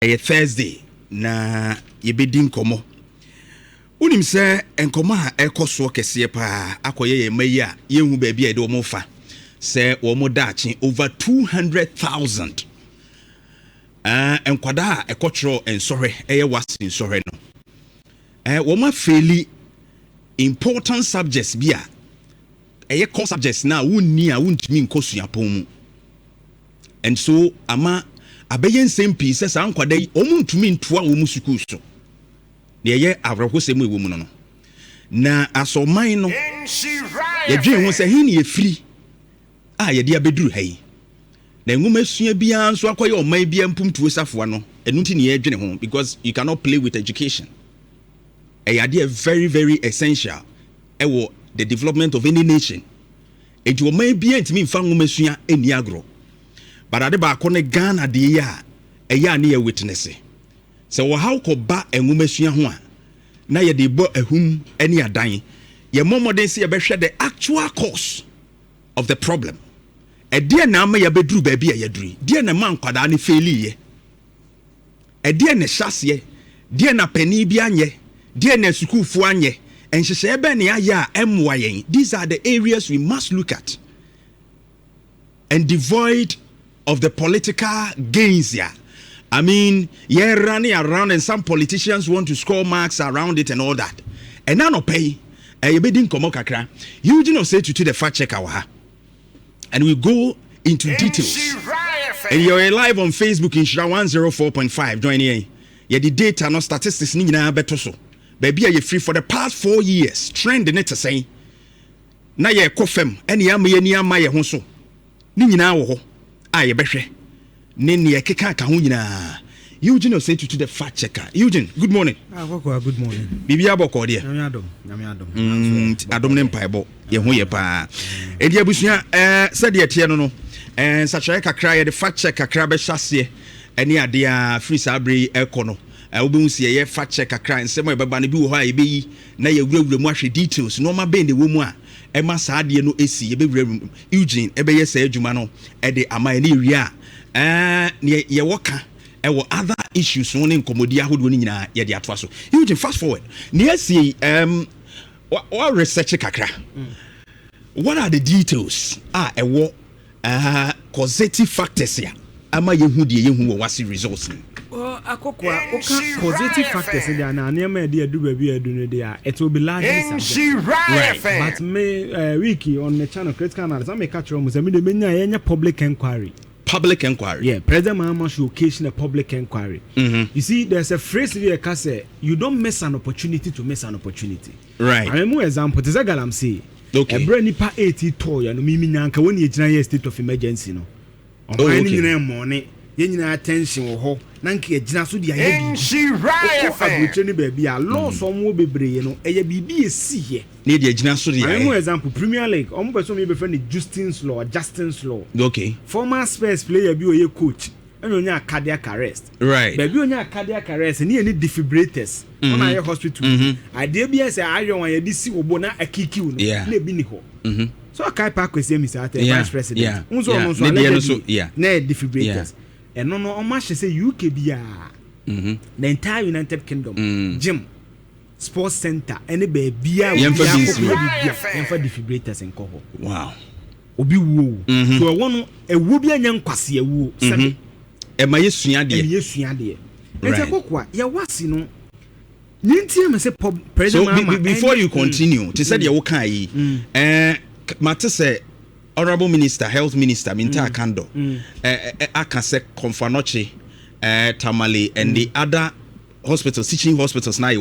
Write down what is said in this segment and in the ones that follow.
a Thursday na yebedi nkomo unim se nkomo a ekoso kese pa akoye ye mayi a yehu ba bia de omo fa se omo dachi over 200,000 enkwada a ekotro ensore eye WASSCE ensore no woma fairly important subjects bia eye core subjects na wunni a wuntimi nkosuapon mu and so ama abeyen same piece sa nkwada yi omuntumi ntoa wo mu school so na ye abrahosem ewo mu no na asoman no ye dwen ho se hin ye free ye dia beduru hayi na nwuma sua bia nso akoye oman bia mpumtuo safoa no enu nti ne ye dwen ho because you cannot play with education idea very very essential ewo the development of any nation enti oman bia ntimi mfa nwuma sua eni agro but ade ba ko ne Ghana de ya eya ne ye witness se wo how ko ba enwuma sua ho a na ye de bo ahum eni adan ye momoden se ye behwe the actual cause of the problem e de na ma ye beduru ba bia ye duru de na man kwada ne faili ye e de na hyase de na pani bia anye de na sukufu anye enhyehyɛ ebe ne aya emwa yen. These are the areas we must look at and devoid of the political gains here. I mean, you're running around and some politicians want to score marks around it and all that. And now no pay. You be din komo kakra. Eugene Osei-Tutu the fact checker wa. And we go into details. And you're live on Facebook in Nhyira 104.5. Join here. Yeah, the data no statistics ni nyina beto so. Baby are you free for the past 4 years. Trend in it to say. Na ye kofem. Eni amaye ni amaye ho so. Ni nyina wo ho. Ye behwe. Nene ye keka ka ho nyina. Eugene Osei-Tutu the fact checker. Eugene, good morning. Good morning. Bibia boko de. Nyame Adom ne mpaebo. Ye ho ye pa. Edi abusua said ye tie no no. Sachare kakra ye the fact check kakra be hyase. Eni ade a free sabre ekono. Obi se ye fact check kakra nsem e beba ne bi wo ha ye beyi na ye wurawura mu ahwe details no ma be ne wo mu a e ma sa ade no esi ye be wurawura Eugene e be ye sa adwuma no e de ama ne wi a ne ye woka e wo other issues no ne nkomodi ahodo ni nyina ye de ato so. Eugene, fast forward ne esi what research kakra what are the details e wo causative factors here ama ye hu de ye hu wo WASSCE results. Akokwa positive factors in there na near me do baby no there it will be largely right. But me wiki on the channel critical analysis I make catch me say me de menya public inquiry. Yeah, President Mahama should occasion a public inquiry. You see, there's a phrase here that say you don't miss an opportunity to miss an opportunity. Right. I remember example. This is what I'm saying. Okay. A brand new pa 80 toy and mimi nyanka when you generate state of emergency no. Okay. Money. Yenina attention wo ho na nke agina so dia ye bi Nhyira baby a law some wo bebre no eye bibi esi he na dia agina so dia I example Premier League omo person me be friend Justin's law. Okay. Former Spurs player bi oye coach enyonya cardiac arrest. Right. Baby onya cardiac arrest ni any defibrillators on aye hospital ade bi say ayo wan ye di si obo na akiki wo no na bi ni ho so akai pa kwese mi say vice president unso no so na defibrillators and no on match say UK bia the entire United Kingdom gym sports center any baby for defibrillators and coho. Wow. Obi wo so won e wo bia nya nkwase e wo sabe e ma yesua de enti akokwa ya WASSCE no nyinti am say president so before you continue to say the wo kan yi mate say Honorable Minister, Health Minister, Minta Kando, Akase Konfanoche, Tamale, and the other hospitals, teaching hospitals now they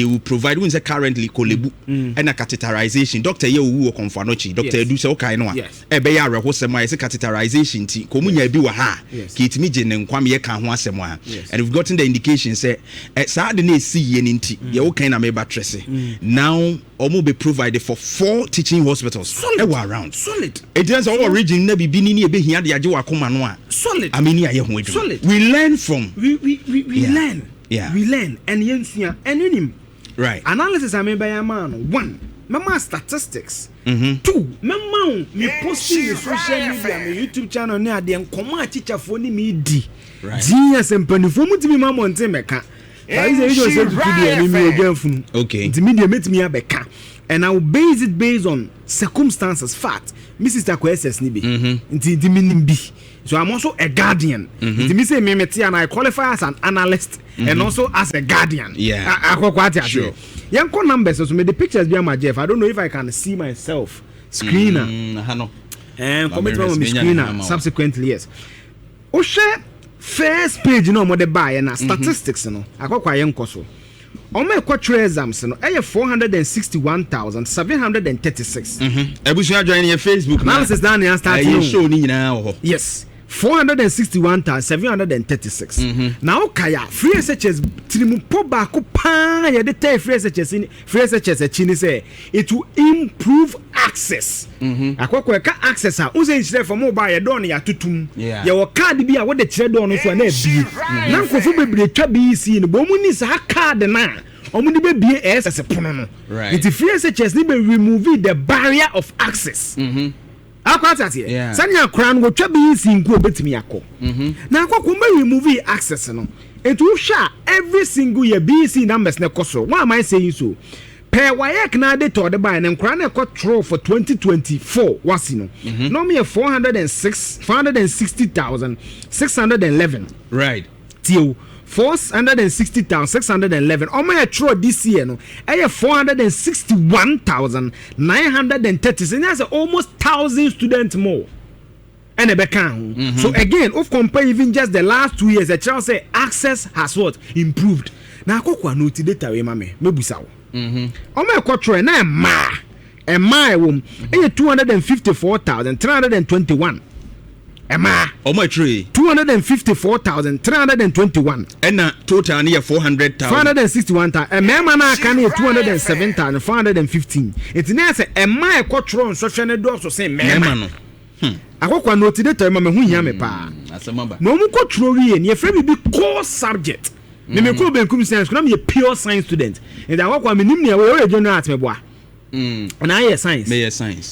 will provide when currently kolebu and a catheterization. Dr. Yewu Konfanoche, Dr. Edu se okay no a beya rehosema is a catheterization ti komunya bi wa ha kitimi je ne nkwam ye kan ho asema and we've gotten the indication say saade na esi ye nti ye okay na meba trese now omo be provided for 4 teaching hospitals around solid it is our region na bibi ni e be hia de age wa koma no a solid I mean ye ho adwuma we learn from we learn and yensua and unim right analysis I mean by a man one mama statistics. Two, mama me posting the social media, my YouTube channel near the nkoma teacher for me di. Genius and penifo mu timi mama on meka. I say you say to me again fun. Okay. The media met me abeka. And I will base it based on circumstances, fact. Mrs. Takwesses ni bi. Nti di minim bi. So I'm also a guardian. Nti me say me and I qualify as an analyst and also as a guardian. Yeah. Sure. Yanko numbers so me the pictures be my Jeff. I don't know if I can see myself. Screener. And commitment on my screener subsequently, yes. O share first page no more the buy and statistics no. Akokwa yanko so. On my quarter exams no 461,736. Ebusia join your Facebook analysis down here starting show ni nyina. Yes. 461,736. Now kaya free SHS trimupo ba ko pa ya de free SHS a chini say it will improve access. Akoko ka access a unse nchire for mobile ya don ya tutum. Ya wo card bi a wo de chire don so na bi. Na nkofo bebre twa bi si no bo mu ni sa card na omuni be bi SS pono no. It free SHS ni be remove the barrier of access. Akwatati sanya crown go twa bi sinko betimi yakọ na akọkọ me remove access no it will show every single year BC numbers na koso why am I saying so per wayek na de to the buy na crown na control for 2024 wasi no no me 460,611 right till 460,611 on my throw this year no 461,930 and that's almost 1,000 students more and a become so again if compare even just the last 2 years the child say access has what improved now kokwa no data we mame mebusa wo on my control na ma 254,321 Emma, my tree 254,321 and total near 400,000 461,000 and Emma na can 207,415 it's near say Emma quattro social network so say Emma no akokwa no data Emma hu hia me pa asemaba no mu quattro wi e frame bi core subject me me ko benkum science na me pure science student and akokwa me nim ne we general at me boa and I hear science.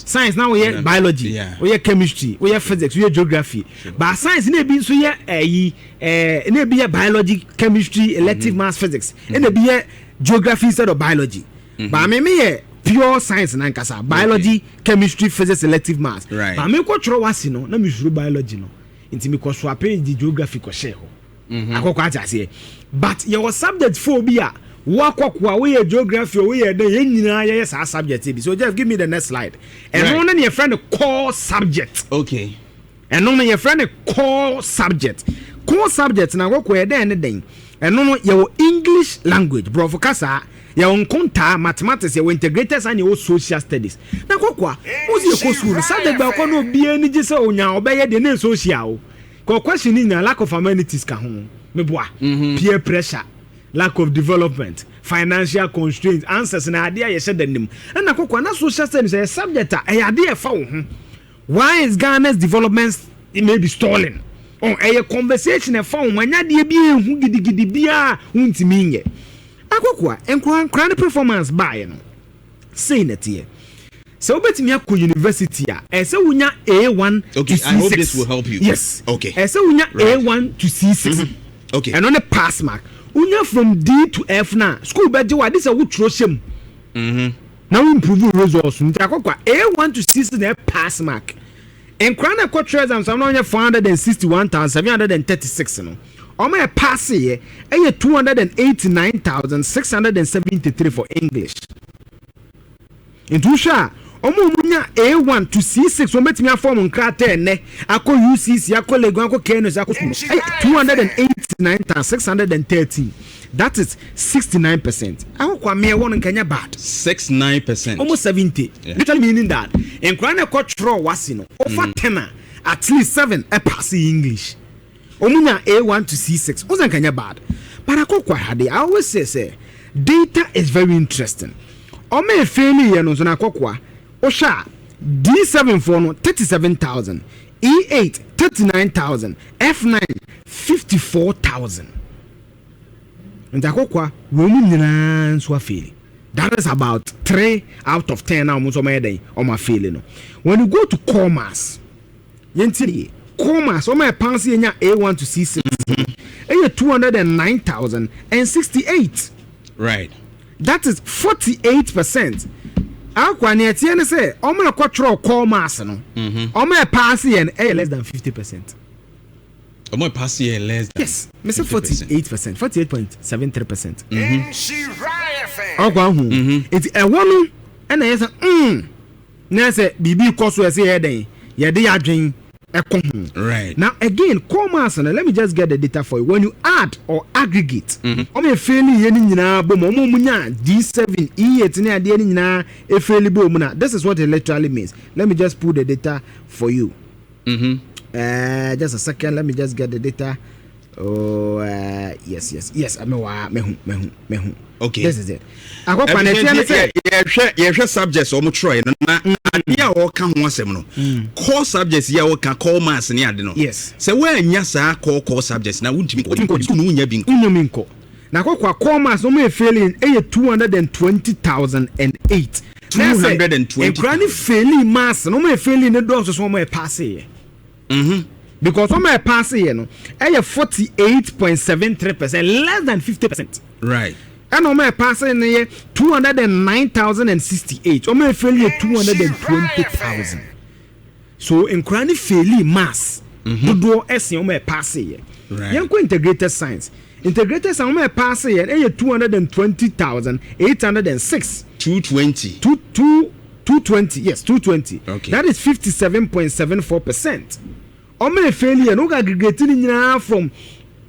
Science now we hear biology, we hear chemistry, we hear physics, we hear geography. But science ne be so here ne be biology, chemistry, elective maths, physics. And ne be geography instead of biology. But me pure science na nkasa biology, chemistry, physics, elective maths. But me ko tro wasi no na me suru biology no. Nti me ko swap the geography ko share ho. Akoko ata se. But your subject phobia wakwa we geography we the nyina yes subject so just give me the next slide and right. No your friend core subject okay and no your friend core subject na wakwa den and no your English language bro focus your nkonta mathematics your integrated and your social studies na wakwa ozi ko school subject ba ko no bia ni gise onya obeye de na social ko question ni na lack of amenities ka ho meboa peer pressure, lack of development, financial constraints, answers na idea you said them. And na kokwa na social studies a subject a idea fa wo. Why is Ghana's development it may be stalling? On a conversation e fa wo anya de bi ehu gidigidi bia untimi nye. Akokwa enkran performance buy no. Say na tie. So betimi akọ university a say wunya A1 okay, to C6. I hope this will help you. Yes. Okay. Say wunya A1 to C6. Okay. And on a pass mark. Unya from D to F na school beje wa this a wo troshem. Now improve results. Nti akokwa A1 to C6 na pass mark. Enkran na kwatro exams am na onya 461,736 no. Oma pass ye 289,673 for English. Intusha omunya A1 to C6 ometimi afom nkrata ene akọ UCC akọ Legon akọ Kenos akọ 289,613. That is 69%. Akọ me won nkanya bad 69%, almost 70. Literally meaning that enkran na kwatro wasi no over 10 at least 7 e pass English. Omunya A1 to C6 oza nkanya bad. But akọ hade I always say data is very interesting. Ome feli ye no so na akọ Osha D7 for no 37,000, E8 39,000, F9 54,000. Ndakokwa wo mu nyina nso afeli. That is about 3 out of 10 now almost on my feeling. When you go to commerce, commerce on my pass A1 to C6 209,068. Right. That is 48%. Akwani etiene say o me control commerce no. O me pass here less than 50%. O me pass here less than. Yes, me say 48%, 48.73%. Akwa hu. Enti ewonu na yesa na say bibi koso ese here den. Ye de adwen. Right. Now again, commerce, and let me just get the data for you. When you add or aggregate, D7, E8, this is what it literally means. Let me just put the data for you. Just a second, let me just get the data. Oh, yes. Okay. This is it. I go subjects or try or can one seminal. Core subjects ya or can call mass and yadino. Yes. So where nyasa core subjects now wouldn't be unominko. Now core mass no may failing 220,008. 220. Granny failing mass no may failing the doors so my passe. Because on my pass here, no, 48.73%, less than 50%. Right. And on my pass in here, 209,068. On my failure, 220,000. So in chronic failure mass, the door S on my pass here. Right. Young integrated science. Integrated science on my pass here, 220,806. 220. 220. Yes, 220. Okay. That is 57.74%. Ome failure no aggregating from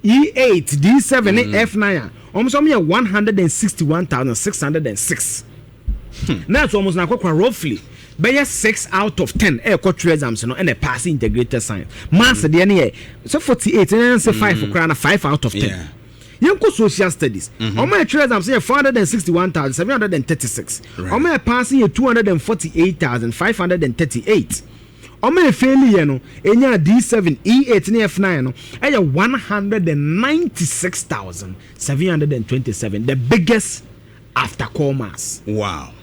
E8, D7, F9. Almost 161,606. That's almost now roughly. By 6 out of 10 exams and a passing integrated science. Mass the NA. So 48 and say 5 for crown 5 out of 10. Yeah. Young social studies. On my exams say 461,736. On my passing 248,538. On my failure no enya D7 E8 and F9 no 196,727, the biggest after commerce. Wow.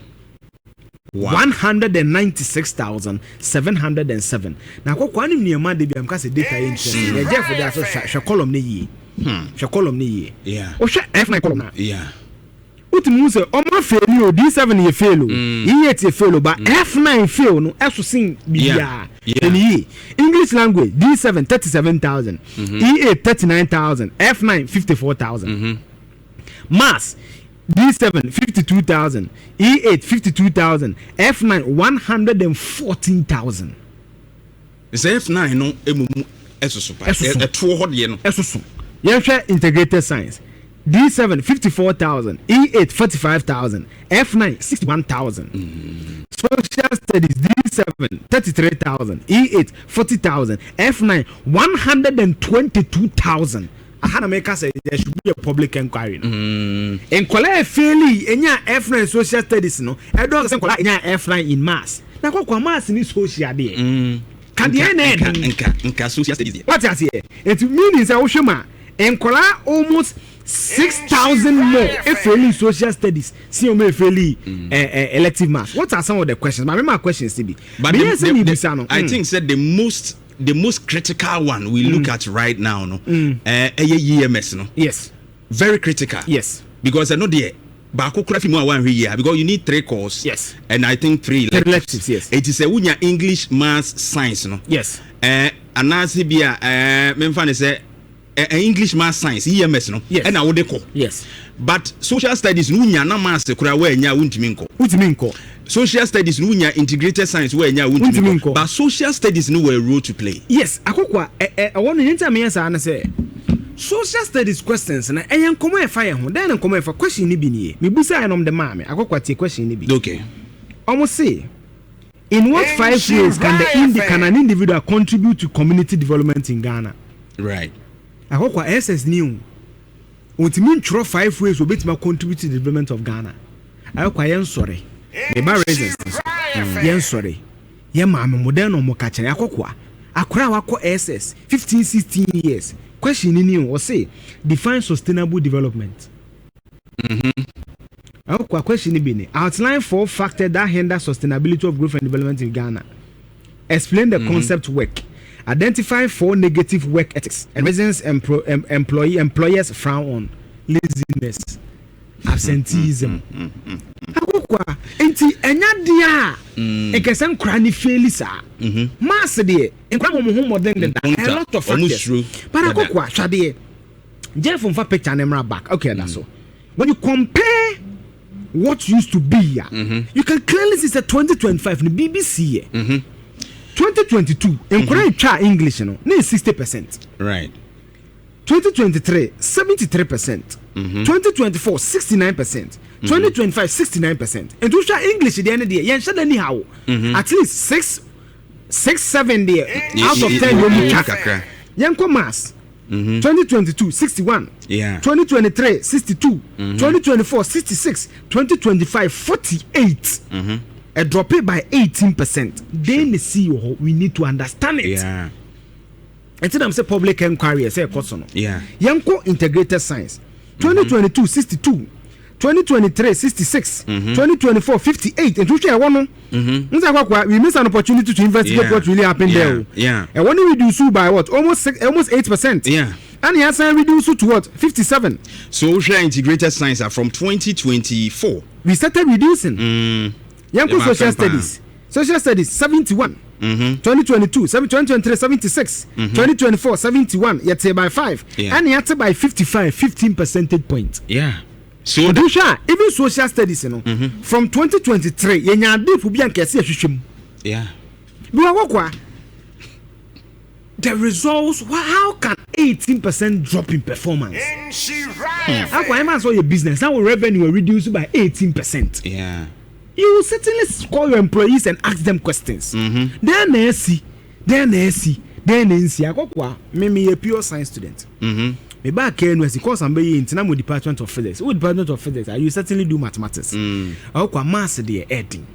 196,707. Now kwa ni niema de bi am ka se data interest e je for that so hwe column ne yi hwe column ne yi yeah o hwe F9 column na yeah utimu se o ma fail o D7 ye fail o E8 ye fail but F9 fail no eso sin bibia eni English language D7 37,000 E8 39,000 F9 54,000 Maths D7 52,000 E8 52,000 F9 114,000. It's F9 no emumu esoso pa eto ho de no esoso ye hwe integrated science D7 54,000 E8 45,000 F9 61,000 social studies D7 33,000 E8 40,000 F9 122,000. I had to make us say there should be a public inquiry. And collect fairly enya F9 social studies no. I don't say collect enya F9 in mass. Na kwa mass ni social there. Can the nka social studies. What you say? It means say Oshima and collect almost 6,000 more fairly social studies. See o me fairly elective mass. What are some of the questions? My questions to be. But I think said the most critical one we look at right now no EMS no. Yes, very critical. Yes, because I know the baako kura fi mu a one year because you need 3 courses. Yes, and I think 3 electives. Yes, it is a unya English, maths, science no. Yes, anasi bia memfa ne say English, maths, science EMS no. Yes, and I would call. Yes, but social studies no unya na maths kura we nya untimi nko. Social studies no nya integrated science where nya untimi nko. But social studies no a role to play. Yes, akokwa I want to enter me answer na say social studies questions na eyan komo e fa ye ho then komo e fa question ni bi ni me busa anom de ma me akokwa tie question ni bi. Okay. Almost say in what 5 ways can an individual contribute to community development in Ghana? Right. Akokwa SS new ontimi ntro 5 ways obetima contribute to the development of Ghana. Akokwa yen sore me ba resistance yen sore ye ma me modern no mo ka kire akokwa akora wako SS 15-16 years. Question ni o say define sustainable development. Our question is outline 4 factors that hinder sustainability of growth and development in Ghana. Explain the concept work. Identify 4 negative work ethics and reasons employers frown on. Laziness, absenteeism. Enti enya dia ekesen krani felisa mass de enkwa mo modern de a lot of factors but akokwa hwade Jeff on picture and back. Okay, that's so. When you compare what used to be, you can clearly see that 2025 in the BBC. 2022, encourage English, 60%. Right. 2023, 73%. 2024, 69%. 2025, 69%. And to share English at the end of the year, anyhow, at least 6, 7 there out of 10 when you check. Yanko mass. 2022 61 2023 62 2024 66 2025 48 a drop it by 18%. Then the CEO we need to understand it. And then I'm say public inquiry say person. Yanko integrated science 2022 62 2023 66 2024 58 and to share one we miss an opportunity to investigate what really happened there. And when we reduce by what almost 8%. And the answer reduce to what 57. So we share integrated science from 2024 we started reducing. Yanko social studies 71 2022 2023 76 2024 71 yet by 5 and yet by 55 15 percentage points. So even social studies, from 2023, yenya deep will be an kesi ashishim. The results. How can 18% drop in performance? How can I your business? Now revenue will reduce by 18%. You will certainly call your employees and ask them questions. Then they see. Me a pure science student. Me back here university course I'm in Tinamo Department of Physics. What Department of Physics? You certainly do mathematics. I kwa mass there editing.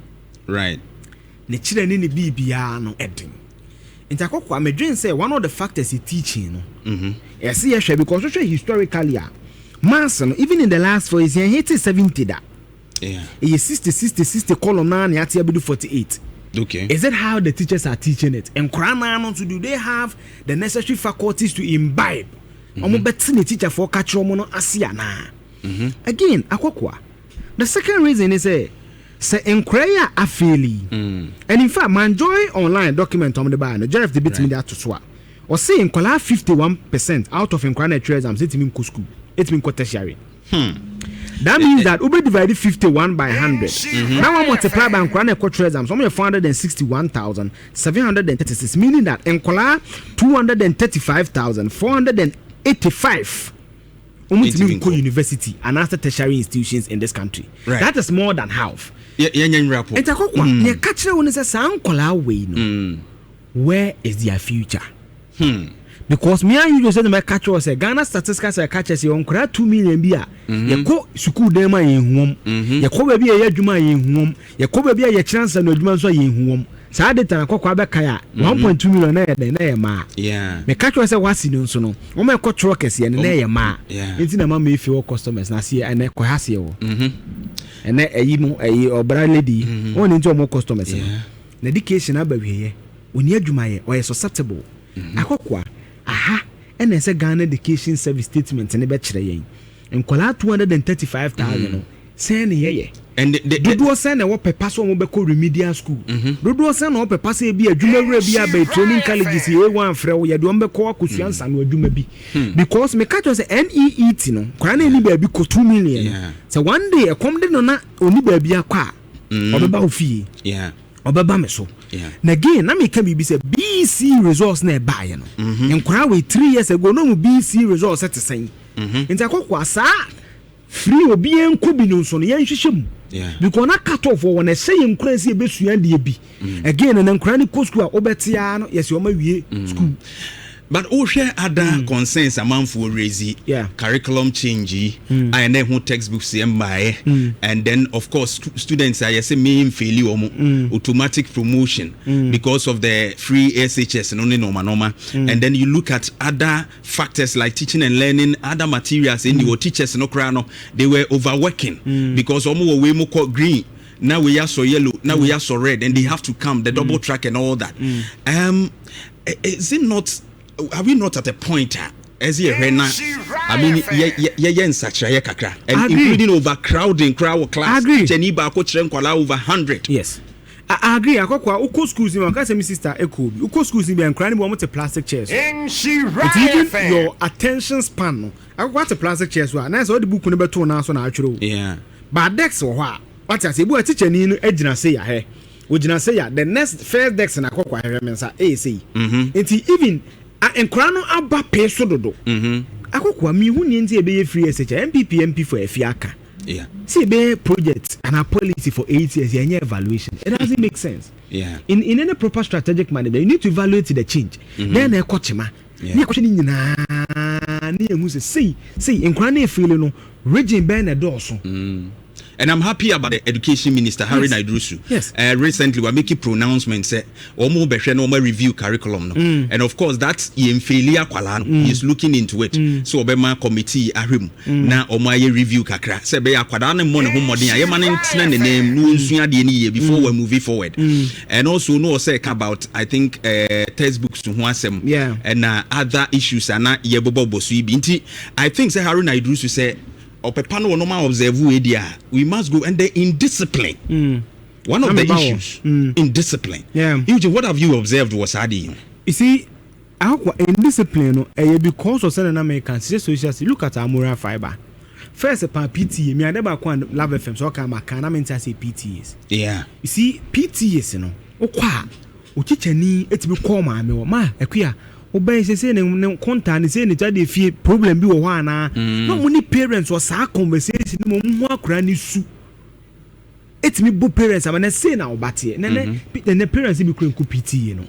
Right. Ne children in the BBR no editing. Inta kwa me dream say one of the factors he teaching no. Yes, because historically mass even in the last 4 years he hit 70 that. He 60 column now and he do 48. Okay. Is that how the teachers are teaching it? And do they have the necessary faculties to imbibe? The teacher for catch again, akwakwa. The second reason is say inquire afeli. And in fact, man joy online document on the bar. The Jeff the bit me that to swa. Or say inquire 51% out of inquiry exams. It mean school. It mean tertiary. That means that Uber divided 51 by 100. Now I multiply by inquiry exams. Only 461,736. Meaning that inquire 235,485 university and after tertiary institutions in this country. Right. That is more than half. Where is their future? Because me and you just said my catch was a Ghana statistics I catch us on 2 million beer. You go school them in home. You cover be a juma in home. You cover be a chance and no juma so in home. Saturday time kwa kaya 1.2 million na ma. Me catch was a WASSCE so no. O me ko truckers ye na ma. Enti na ma me fi customers na see and ko hase wo. And eyi no eyi obra lady. On into mo customers. Na education abawie. Oni adwuma ye o susceptible. Akokwa and I say Ghana education service statement and be kire yen. Nkola 235,000 say ye. And the do send a paper so mo be ko remedial school. Do send no paper say be adwuma wura bi by training colleges ye wan frɛ wo ye do be ko akosuansa no adwuma bi. Because me catch say NEET no kora na ni ba bi ko 2 million. So one day e come de no na oni ba bi akwa obeba ofie. Obeba me so. Na again na me can be say BC results na buy no. Nkora we 3 years ago no BC results set sen. Nti akokwa sa free obi enko bi no so no yen hwehwem. Because na cut off one say nkora se be sua de bi. Again na nkora ni ko school a obetia no yes o ma wie school. But share other concerns among for raising curriculum change, and then who textbooks and then of course students are main failure automatic promotion because of the free SHS and only norma. And then you look at other factors like teaching and learning, other materials in your teachers no crano, they were overworking because way more green. Now we are so yellow, now we are so red, and they have to come the double track and all that. Is it not? Are we not at a point as here right now? I mean, and including overcrowding crowd class. Geneva over 100. Yes, I agree. I go uko schools in my sister Eko. Uko schools in and crying one plastic chairs. It's even your attention span. I got a plastic chairs. And I saw the book number 2 now. So natural. Yeah. But Dex or what? What I say, boy, teacher Nino Edna say ya. Would you say ya? The next first Dex and I go mensa AC. It's even. And Crano Abba Pesodo. I go me who needs a be free as MP for a fiaka. Yeah. See be project and a policy for 8 years and evaluation. It doesn't make sense. Yeah. In any proper strategic management, you need to evaluate the change. Then a coachma. See in Crane feeling region Ben a dorsal. And I'm happy about the education minister, Harry Naidrusu. Yes. Recently, we're making pronouncements, or more review curriculum. And of course, that's in failure. He's looking into it. So, Obama committee, Arim, now, Omaye review kakra. Sebe Aquadana Mon Homodia, Yamanin the name, Nusuya before we're moving forward. And also, no say about, I think, textbooks to Huasem. Yeah. And other issues are not Yebobo Bosuibinti. I think, say, Harry Naidrusu say, we must go and they're indiscipline. One of the issues indiscipline. Yeah. Eugene, what have you observed was Adi? You see, indiscipline because of certain Americans, look at our moral fiber. First upon PTA, me I never can love FM, so I can't say PTAs. Yeah. You see, PTAs, you know, it's me call my equia. Obey say no content say the fear problem be one no many parents was our conversation mo akura ni su etimi bo parents am na say na obate the parents be kura PTA no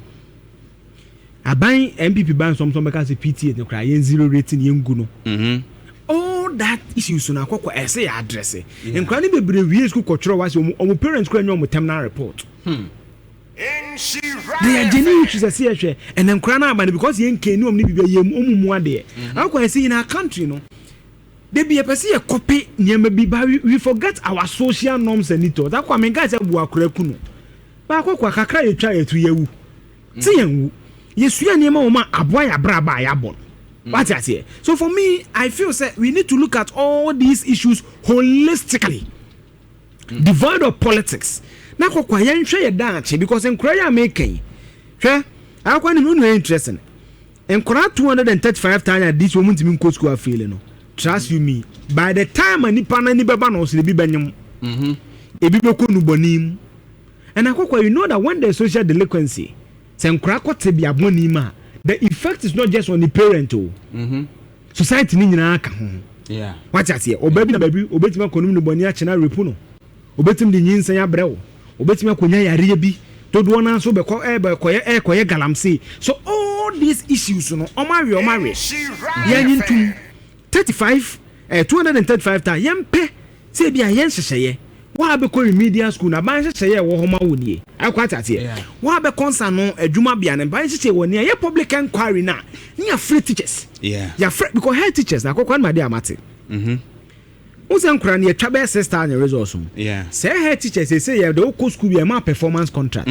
aban MPP ban some make say PTA no kra yen 0 rating yen gu no all that issues na akoko say address en kra ni bebre wie school kotro was o parents kra nyom terminal report they are genuine issues as here and then crana because yen can no be omumu ade how can I see in our country no they be a person a copy nyama bi we forget our social norms and it that kwa me guys abu akura kunu ba akwa kakra ye twa etu yewu ti yenwu yesu anyama o ma aboa ya bra ba ya bon what I say. So for me I feel say we need to look at all these issues holistically devoid of politics. Na kwa yen hwe ye daache because enkura ya making hwe akwa ni no interesting enkura 235 times this moment me go school afele no trust you me by the time anipa na ni beba no so bi banyem ebi be ko nu bonim and akwa you know that when there is social delinquency se enkura kwete bi aboni ma the effect is not just on the parent society ni nyina aka ho yeah what I say obabi na baby obetima konum nu boni a chena repu no obetim di nyinsan ya brewo obetima konya yare bi todo na so be koye galamsey so all these issues no omare yen 235 ta yempe se bia yen hyehyeye wa be ko remedial school na ban hyehyeye wo homa woni akwata tie wa be konsa no adwuma bia ne ban hyehyeye woni ye public inquiry na ya free teachers ya free because head teachers na kokwan ma dey amate Usan Kran ye trabe sister and results. Yeah. Say head teachers say you the school be a performance contract.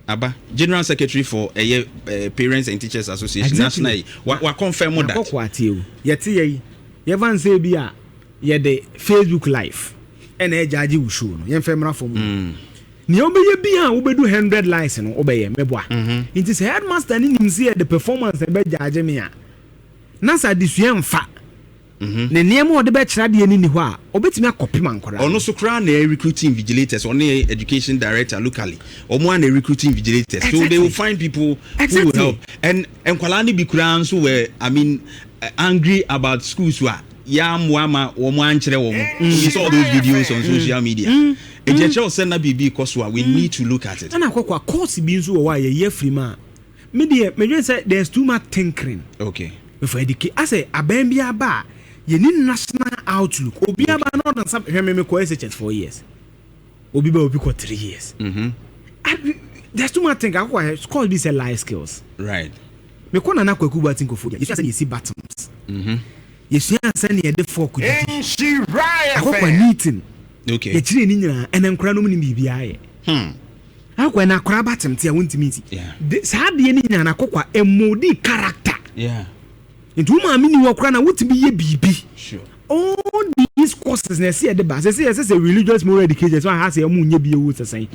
Aba General Secretary for Parents and Teachers Association nationally. Wa confirm that. Akokwati o. Yeti ye van say bia ye the Facebook live. Ene judge wo show no. Ye femra for mu. Ni obeye bia wo bedu 100 likes no obeye meboa. It is headmaster ni nim say the performance e be judge me a. Na sa disua mfa. Ne niemo de be kira de ni ho a obetimi akopi mankora ono so kra na recruiting vigilators on education director locally omo an recruiting vigilators so they will find people who will help and kwala ni bi kra so were I mean angry about schools who are yamwama omo ankyere wo we saw those videos on social media ejeche o send na bibi koso we need to look at it na akokwa course bi nso wo wa ye free ma media me say there's too much tinkering. Okay. Before educate, I say abembia ba. You need national outlook. Obi aba no na some me ko SHS 4 years. Obi ba obi ko 3 years. There's too much think. I call this a life skills. Right. Me ko na kwaku ba think of you say you see bottoms. You see say na the four could. Nhyira. Akwa meeting. Okay. You chire ni nyina ene nkra no mu ni bibia ye. Akwa na akra bottom te won't meet. Yeah. Sa de ni nyina na akwa emodi character. Yeah. Into ma mini wakra na wotimi ye bibi. Sure. All these courses na see the base say a religious moral education so has a munye bi ewu say.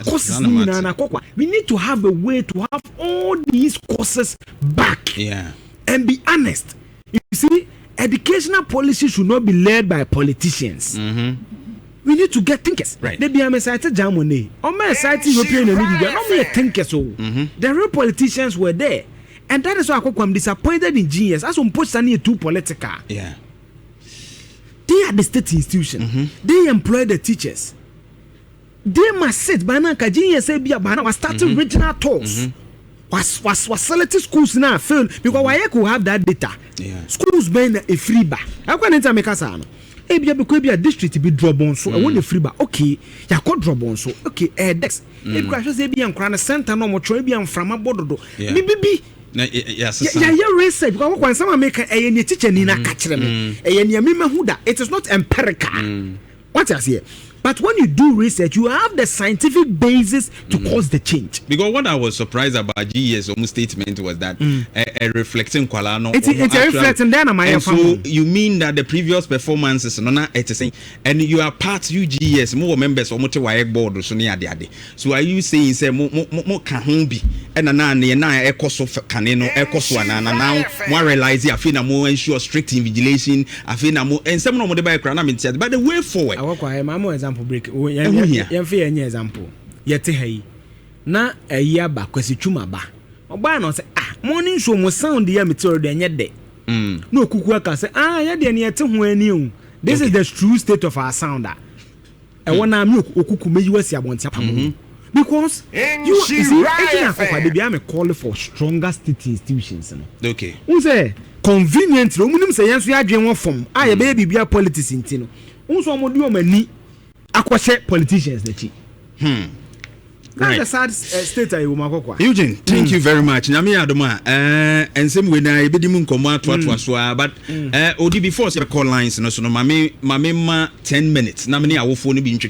Courses na kokwa. We need to have a way to have all these courses back. Yeah. And be honest. You see, educational policy should not be led by politicians. We need to get thinkers. Right. They be a cited Germany. Or me cited European and not me thinkers. The real politicians were there. And that is why I'm disappointed in GS. As on post any too political. Yeah. They are the state institution. They employ the teachers. They must sit by now. GS was starting regional talks. Was facility schools now failed because why could have that data? Yeah. Schools being a free bar. I can't enter make us an. Because be a district be drop on so I want a free bar. Okay, ya could drop on so okay. Dex. If I say be and crown center no more try be and from a border. Maybe. Yes, research because when someone make a teacher in a catch them, it is not empirical. What I say? But when you do research, you have the scientific basis to cause the change. Because what I was surprised about GES statement was that a reflecting Kualano. It's a reflecting then am so you mean that the previous performances no it's saying and you are part UGS more members or motor board so near the so are you saying say more can be and na ecoso caneno ecoso now one realize I feel more ensure strict invigilation I feel more and some of the by crown but the way forward example break yem fe any example yete hayi na ayi ba kwasi twuma ba oba na say morning show mo sound ya meteor de enye de no okuku aka say ya de ne yete ho ani o this is the true state of our sound e wona me okuku meyi wasi abontia pam because you see anything akwa de bia me call for stronger state institutions no okay who say convenient no munim say yenso ya adwen won fom ye be bibia politics intino unso mo di o mani akwashe politicians na chi That's a sad state I will Eugene, thank you very much. Nyame adoma and same way na ebedi mu nkomo ato so but odi before say call lines no so no mama 10 minutes na me ni awofo no bi ntwetwe